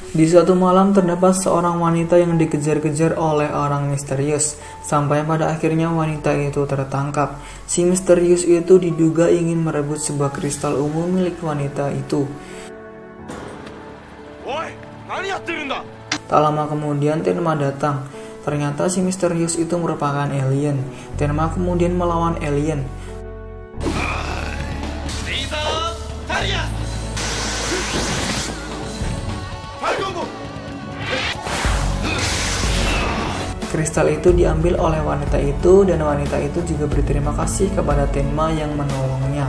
Di suatu malam terdapat seorang wanita yang dikejar-kejar oleh orang misterius. Sampai pada akhirnya wanita itu tertangkap. Si misterius itu diduga ingin merebut sebuah kristal ungu milik wanita itu. Tak lama kemudian Tenma datang. Ternyata si misterius itu merupakan alien. Tenma kemudian melawan alien. Kristal itu diambil oleh wanita itu dan wanita itu juga berterima kasih kepada Tenma yang menolongnya.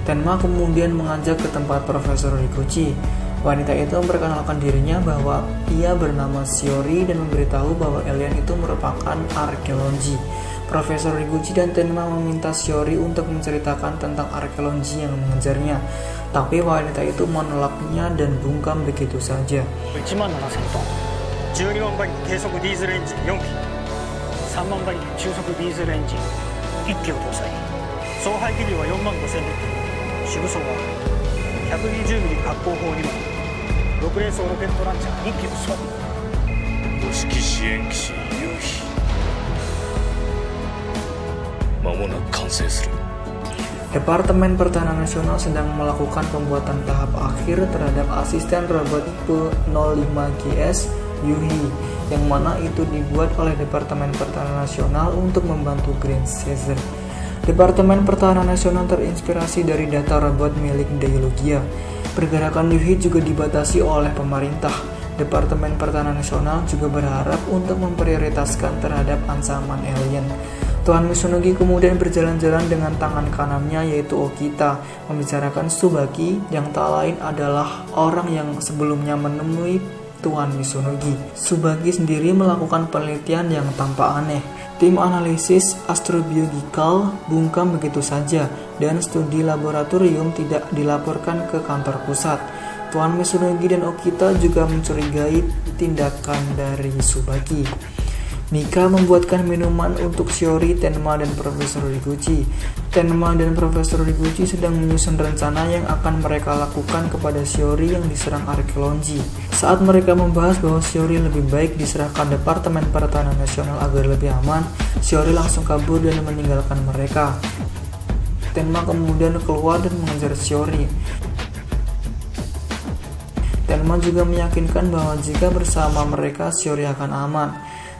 Tenma kemudian mengajak ke tempat Profesor Rikuchi. Wanita itu memperkenalkan dirinya bahwa ia bernama Shiori dan memberitahu bahwa alien itu merupakan arkeologi. Profesor Rikuchi dan Tenma meminta Shiori untuk menceritakan tentang arkeologi yang mengejarnya. Tapi wanita itu menolaknya dan bungkam begitu saja. 12万馬力低速ディーゼルエンジン4機、3万馬力中速ディーゼルエンジン1機を搭載。総排気量は4万5000リットル。主武装は120ミリ滑降砲2門、6連装ロケットランチャー2機を装備。五式支援機士夕日、間もなく完成する。 Departemen Pertahanan Nasional sedang melakukan pembuatan tahap akhir terhadap asisten robot tipe 05GS Yuhi, yang mana itu dibuat oleh Departemen Pertahanan Nasional untuk membantu Grand Caesar. Departemen Pertahanan Nasional terinspirasi dari data robot milik Dialogia. Pergerakan Yuhi juga dibatasi oleh pemerintah. Departemen Pertahanan Nasional juga berharap untuk memprioritaskan terhadap ancaman alien. Tuan Misunogi kemudian berjalan-jalan dengan tangan kanannya yaitu Okita, membicarakan Tsubaki yang tak lain adalah orang yang sebelumnya menemui Tuan Misunogi. Tsubaki sendiri melakukan penelitian yang tampak aneh. Tim analisis astrobiologikal bungkam begitu saja dan studi laboratorium tidak dilaporkan ke kantor pusat. Tuan Misunogi dan Okita juga mencurigai tindakan dari Tsubaki. Mika membuatkan minuman untuk Shiori, Tenma, dan Profesor Rikuchi. Tenma dan Profesor Rikuchi sedang menyusun rencana yang akan mereka lakukan kepada Shiori yang diserang arkeologi. Saat mereka membahas bahwa Shiori lebih baik diserahkan Departemen Pertahanan Nasional agar lebih aman, Shiori langsung kabur dan meninggalkan mereka. Tenma kemudian keluar dan mengejar Shiori. Tenma juga meyakinkan bahwa jika bersama mereka Shiori akan aman.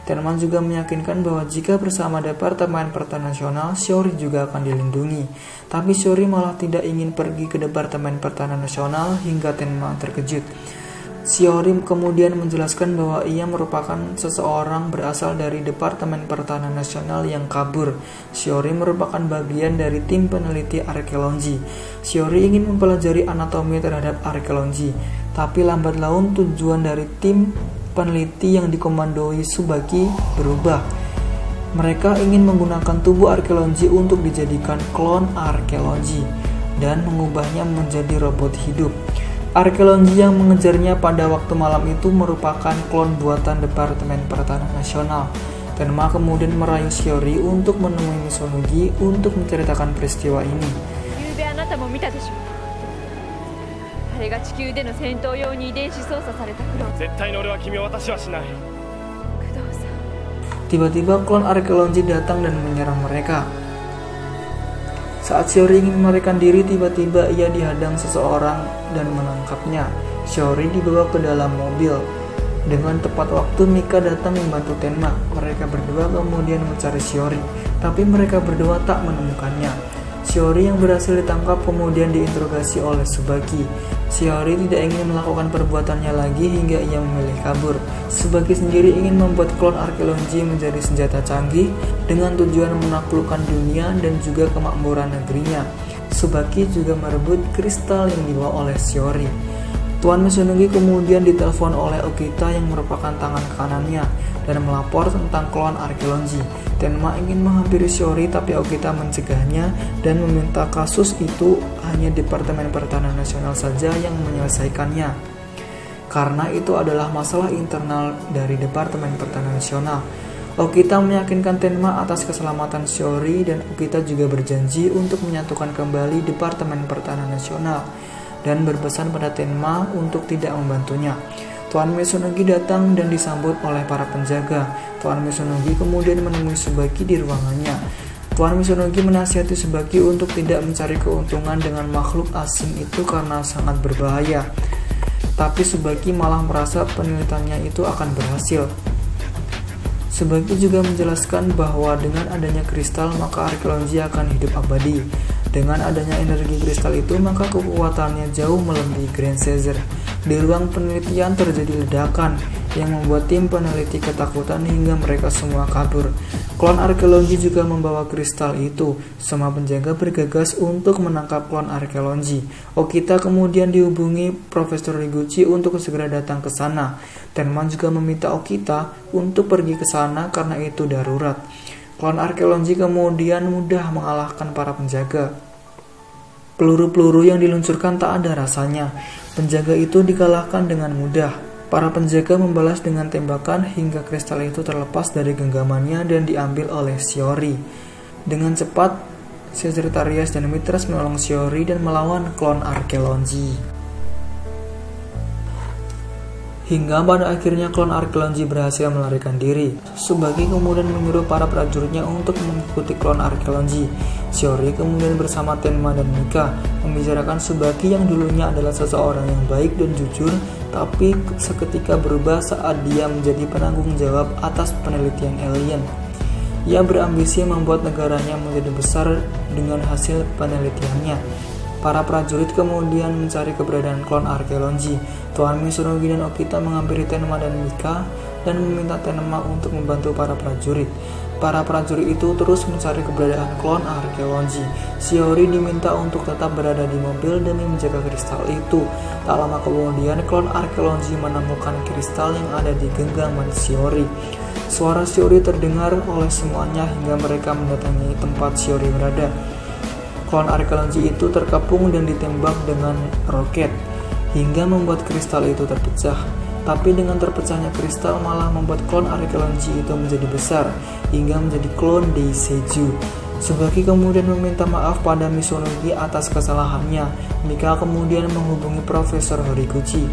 Tenma juga meyakinkan bahwa jika bersama Departemen Pertahanan Nasional, Shiori juga akan dilindungi. Tapi Shiori malah tidak ingin pergi ke Departemen Pertahanan Nasional hingga Tenma terkejut. Shiori kemudian menjelaskan bahwa ia merupakan seseorang berasal dari Departemen Pertahanan Nasional yang kabur. Shiori merupakan bagian dari tim peneliti arkeologi. Shiori ingin mempelajari anatomi terhadap arkeologi, tapi lambat laun tujuan dari tim peneliti yang dikomandoi Tsubaki berubah. Mereka ingin menggunakan tubuh arkeologi untuk dijadikan klon arkeologi dan mengubahnya menjadi robot hidup. Arkeologi yang mengejarnya pada waktu malam itu merupakan klon buatan Departemen Pertahanan Nasional. Tenma kemudian merayu Shiori untuk menemui Misunogi untuk menceritakan peristiwa ini. Tiba-tiba klon arkeologi datang dan menyerang mereka. Saat Shiori ingin melarikan diri, tiba-tiba ia dihadang seseorang dan menangkapnya. Shiori dibawa ke dalam mobil. Dengan tepat waktu Mika datang membantu Tenma. Mereka berdua kemudian mencari Shiori, tapi mereka berdua tak menemukannya. Shiori yang berhasil ditangkap kemudian diinterogasi oleh Tsubaki. Shiori tidak ingin melakukan perbuatannya lagi hingga ia memilih kabur. Tsubaki sendiri ingin membuat klon arkeologi menjadi senjata canggih dengan tujuan menaklukkan dunia dan juga kemakmuran negerinya. Tsubaki juga merebut kristal yang dibawa oleh Shiori. Tuan Misunogi kemudian ditelepon oleh Okita yang merupakan tangan kanannya dan melapor tentang klon arkeologi. Tenma ingin menghampiri Shiori tapi Okita mencegahnya dan meminta kasus itu hanya Departemen Pertahanan Nasional saja yang menyelesaikannya, karena itu adalah masalah internal dari Departemen Pertahanan Nasional. Okita meyakinkan Tenma atas keselamatan Shiori dan Okita juga berjanji untuk menyatukan kembali Departemen Pertahanan Nasional. dan berpesan pada Tenma untuk tidak membantunya. Tuan Misunogi datang dan disambut oleh para penjaga. Tuan Misunogi kemudian menemui Tsubaki di ruangannya. Tuan Misunogi menasihati Tsubaki untuk tidak mencari keuntungan dengan makhluk asing itu karena sangat berbahaya. Tapi Tsubaki malah merasa penelitiannya itu akan berhasil. Tsubaki juga menjelaskan bahwa dengan adanya kristal maka arkeologi akan hidup abadi. Dengan adanya energi kristal itu maka kekuatannya jauh melebihi Grand Caesar. Di ruang penelitian terjadi ledakan yang membuat tim peneliti ketakutan hingga mereka semua kabur. Klon arkeologi juga membawa kristal itu. Semua penjaga bergegas untuk menangkap klon arkeologi. Okita kemudian dihubungi Profesor Higuchi untuk segera datang ke sana. Tenma juga meminta Okita untuk pergi ke sana karena itu darurat. Klon arkeologi kemudian mudah mengalahkan para penjaga. Peluru-peluru yang diluncurkan tak ada rasanya. Penjaga itu dikalahkan dengan mudah. Para penjaga membalas dengan tembakan hingga kristal itu terlepas dari genggamannya dan diambil oleh Shiori. Dengan cepat, Sagittarius dan Mithras menolong Shiori dan melawan klon arkeologi. Hingga pada akhirnya klon arkeologi berhasil melarikan diri. Tsubaki kemudian menyuruh para prajuritnya untuk mengikuti klon arkeologi. Shiori kemudian bersama Tenma dan Mika membicarakan Tsubaki yang dulunya adalah seseorang yang baik dan jujur, tapi seketika berubah saat dia menjadi penanggung jawab atas penelitian alien. Ia berambisi membuat negaranya menjadi besar dengan hasil penelitiannya. Para prajurit kemudian mencari keberadaan klon arkeologi. Tuan Misunogi dan Okita menghampiri Tenma dan Mika dan meminta Tenma untuk membantu para prajurit. Para prajurit itu terus mencari keberadaan klon arkeologi. Shiori diminta untuk tetap berada di mobil demi menjaga kristal itu. Tak lama kemudian klon arkeologi menemukan kristal yang ada di genggaman Shiori. Suara Shiori terdengar oleh semuanya hingga mereka mendatangi tempat Shiori berada. Klon arkeologi itu terkepung dan ditembak dengan roket hingga membuat kristal itu terpecah. Tapi dengan terpecahnya kristal malah membuat klon arkeologi itu menjadi besar hingga menjadi klon Deiseiju. Tsubaki kemudian meminta maaf pada Misunogi atas kesalahannya. Mika kemudian menghubungi Profesor Horiguchi.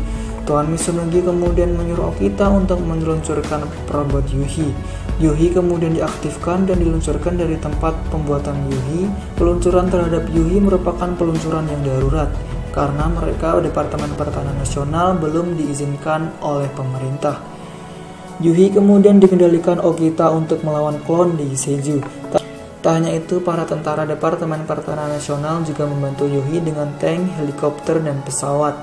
Tuan Misunogi kemudian menyuruh Okita untuk meluncurkan robot Yuhi. Yuhi kemudian diaktifkan dan diluncurkan dari tempat pembuatan Yuhi. Peluncuran terhadap Yuhi merupakan peluncuran yang darurat karena mereka Departemen Pertahanan Nasional belum diizinkan oleh pemerintah. Yuhi kemudian dikendalikan Okita untuk melawan klon Deiseiju. Tak hanya itu, para tentara Departemen Pertahanan Nasional juga membantu Yuhi dengan tank, helikopter, dan pesawat.